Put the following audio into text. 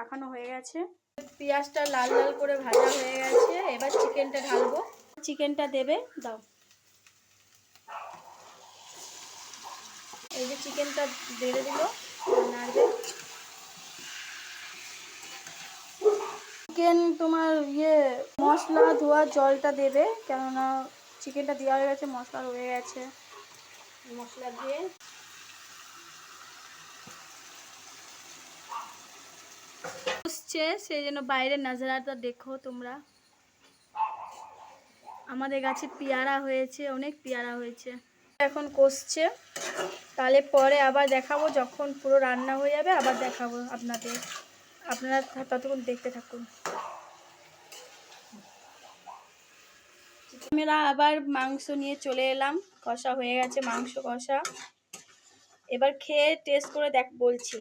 মাখানো হয়ে গেছে। পেঁয়াজটা লাল লাল করে ভাজা হয়ে গেছে। এবার চিকেনটা ঢালবো। চিকেনটা দেবে, দাও। এই যে চিকেনটা ঢেলে দিল, নাড়বে। চিকেন তোমার মশলা ধোয়ার জলটা দেবে, কেননা চিকেনটা দেওয়া হয়ে গেছে, মশলা রয়ে গেছে। মশলা দিয়ে কষছে, সেই জন্য বাইরের নাজারাটা দেখো তোমরা। আমাদের গাছে পেয়ারা হয়েছে, অনেক পেয়ারা হয়েছে। এখন কষছে, তাহলে পরে আবার দেখাবো, যখন পুরো রান্না হয়ে যাবে আবার দেখাবো আপনাদের। আপনারা ততক্ষণ দেখতে থাকুন। আমরা আবার মাংস নিয়ে চলে এলাম। কষা হয়ে গেছে, মাংস কষা। এবার খেয়ে টেস্ট করে বলছি।